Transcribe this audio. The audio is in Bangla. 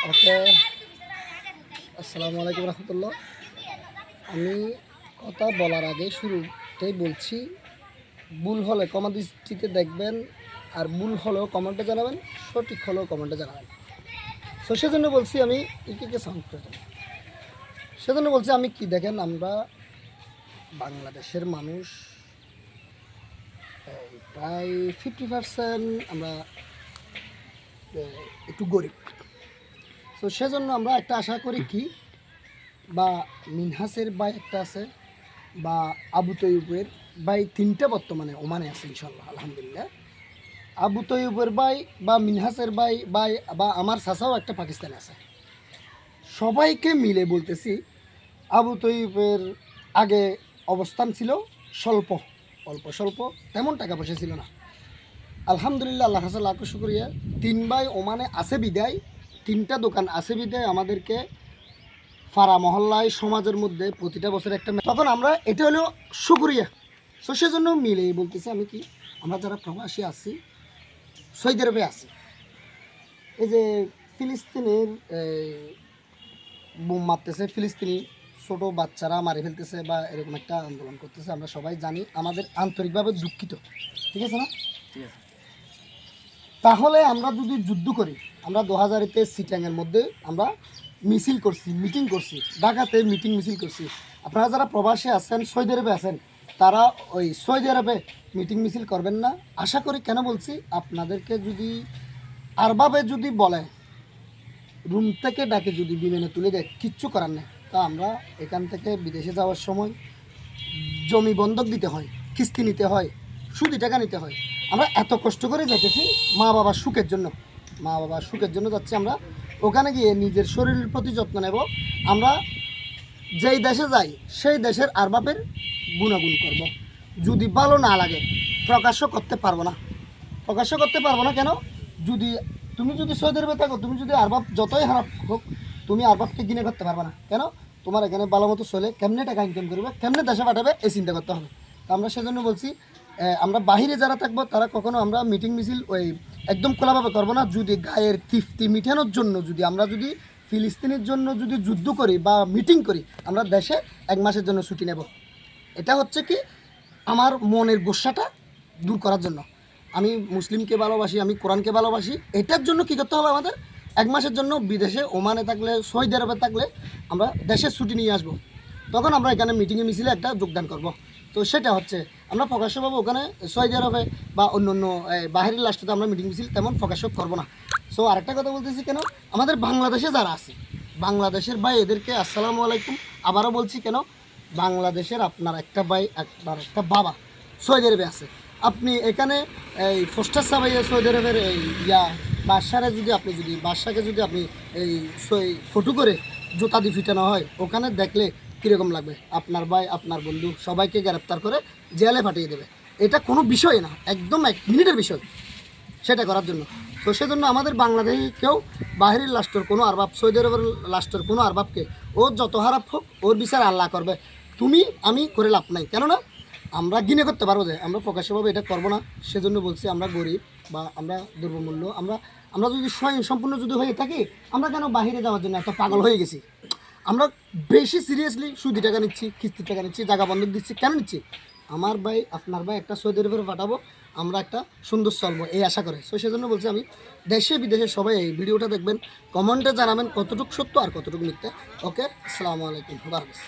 ওকে, আসসালামু আলাইকুম রহমতুল্লাহ। আমি কথা বলার আগে শুরুতেই বলছি, ভুল হলে কমা দৃষ্টিতে দেখবেন, আর ভুল হলেও কমেন্টে জানাবেন, সঠিক হলেও কমেন্টে জানাবেন। তো সেজন্য বলছি আমি একে সাউন্ড করে দেবেন। সেজন্য বলছি আমি কি দেখেন, আমরা বাংলাদেশের মানুষ প্রায় 50% আমরা একটু গরিব। তো সেজন্য আমরা একটা আশা করি কি, বা মিনহাসের ভাই একটা আছে, বা আবু তৈয়বের ভাই, তিনটা বর্তমানে ওমানে আছে ইনশাল্লাহ আলহামদুলিল্লাহ। আবু তৈয়বের ভাই বা মিনহাসের ভাই ভাই বা আমার চাচাও একটা পাকিস্তানে আছে। সবাইকে মিলে বলতেছি, আবু তৈয়বের আগে অবস্থান ছিল স্বল্প, অল্প স্বল্প, তেমন টাকা পয়সা ছিল না। আলহামদুলিল্লাহ, আল্লাহ হাসান লাখ শুকরিয়া, তিন ভাই ওমানে আছে বিদায়, তিনটা দোকান আছে বিদায় আমাদেরকে পাড়া মহল্লায় সমাজের মধ্যে প্রতিটা বছর একটা তখন আমরা এটা হলো শুকরিয়া। সো সেজন্য মিলে বলতেছি আমি কি, আমরা যারা প্রবাসী আছি, সৌদি আরবে আছি, এই যে ফিলিস্তিনের বোম মারতেছে, ফিলিস্তিনি ছোটো বাচ্চারা মারি ফেলতেছে বা এরকম একটা আন্দোলন করতেছে, আমরা সবাই জানি, আমাদের আন্তরিকভাবে দুঃখিত। ঠিক আছে না? তাহলে আমরা যদি যুদ্ধ করি, আমরা 2000-তে সিটাঙের মধ্যে আমরা মিছিল করছি, মিটিং করছি, ঢাকাতে মিটিং মিছিল করছি। আপনারা যারা প্রবাসী আছেন, সৌদি আরবে আছেন, তারা ওই সৌদি আরবে মিটিং মিছিল করবেন না আশা করি। কেন বলছি, আপনাদেরকে যদি আরভাবে যদি বলে, রুম থেকে ডাকে যদি বিমানে তুলে দেয়, কিচ্ছু করার নেই। তা আমরা এখান থেকে বিদেশে যাওয়ার সময় জমি বন্ধক দিতে হয়, কিস্তি নিতে হয়, সুদি টাকা নিতে হয়। আমরা এত কষ্ট করে যেতেছি মা বাবার সুখের জন্য, মা বাবার সুখের জন্য যাচ্ছি। আমরা ওখানে গিয়ে নিজের শরীরের প্রতি যত্ন নেব। আমরা যেই দেশে যাই সেই দেশের আরবাবের গুণাগুণ করব। যদি ভালো না লাগে প্রকাশ্য করতে পারবো না, প্রকাশ্য করতে পারবো না। কেন? যদি তুমি যদি সৌদি আরবে থাকো, তুমি যদি আরবাব যতই খারাপ হোক, তুমি আরবাবকে গিনে করতে পারবে না। কেন? তোমার এখানে ভালো মতো চলে, কেমনে টাকা ইনকাম করবে, কেমনে দেশে পাঠাবে, এই চিন্তা করতে হবে। তো আমরা সেজন্য বলছি, আমরা বাহিরে যারা থাকবো তারা কখনো আমরা মিটিং মিছিল ওই একদম খোলাভাবে করবো না। যদি গায়ের তৃপ্তি মিটানোর জন্য, যদি আমরা যদি ফিলিস্তিনের জন্য যদি যুদ্ধ করি বা মিটিং করি, আমরা দেশে 1 মাসের জন্য ছুটি নেব। এটা হচ্ছে কি, আমার মনের গোসাটা দূর করার জন্য। আমি মুসলিমকে ভালোবাসি, আমি কোরআনকে ভালোবাসি। এটার জন্য কী করতে হবে, আমাদের 1 মাসের জন্য বিদেশে ওমানে থাকলে, সৌদি আরবে থাকলে আমরা দেশের ছুটি নিয়ে আসবো। তখন আমরা এখানে মিটিংয়ে মিছিলে একটা যোগদান করব। তো সেটা হচ্ছে, আমরা প্রকাশ্যভাবে ওখানে সৌদি আরবে বা অন্য অন্য বাহিরের রাষ্ট্রতে আমরা মিটিং মিছিল তেমন প্রকাশ্য করবো না। সো আরেকটা কথা বলতেছি, কেন আমাদের বাংলাদেশে যারা আছে, বাংলাদেশের ভাই, এদেরকে আসসালামু আলাইকুম আবারও বলছি। কেন? বাংলাদেশের আপনার একটা ভাই, আপনার একটা বাবা সৌদি আরবে আছে। আপনি এখানে এই ফোস্টার সাবাইয়ে সৌদি আরবের এই বাদশারে যদি আপনি যদি বাদশাকে যদি আপনি এই ফটো করে জুতা দিয়ে ফিটানো হয়, ওখানে দেখলে কীরকম লাগবে? আপনার ভাই, আপনার বন্ধু সবাইকে গ্রেপ্তার করে জেলে পাঠিয়ে দেবে। এটা কোনো বিষয় না, একদম 1 মিনিটের বিষয় সেটা করার জন্য। তো সেজন্য আমাদের বাংলাদেশে কেউ বাহিরের রাষ্ট্রের কোনো আরবাব, সৌদি আরবের রাষ্ট্রের কোনো আরবাবকে ও যত খারাপ হোক, ওর বিচার আল্লাহ করবে। তুমি আমি করে লাভ নাই। কেননা আমরা গিনে করতে পারবো যে আমরা প্রকাশ্যভাবে এটা করবো না। সেজন্য বলছি, আমরা গরিব বা আমরা দ্রব্যমূল্য, আমরা যদি স্বয়ং সম্পূর্ণ যদি হয়ে থাকি, আমরা কেন বাহিরে যাওয়ার জন্য এত পাগল হয়ে গেছি? আমরা বেশি সিরিয়াসলি সুদি টাকা নিচ্ছি, কিস্তির টাকা নিচ্ছি, জায়গা বন্ধক দিচ্ছি। কেন নিচ্ছি? আমার ভাই, আপনার ভাই একটা সৌদি আরবে পাঠাবো, আমরা একটা সুন্দর চলবো এই আশা করে। সো সেজন্য বলছি আমি, দেশে বিদেশে সবাই এই ভিডিওটা দেখবেন, কমেন্টে জানাবেন কতটুকু সত্য আর কতটুকু মিথ্যা। ওকে, আসসালামু আলাইকুম, খুদা হাফেজ।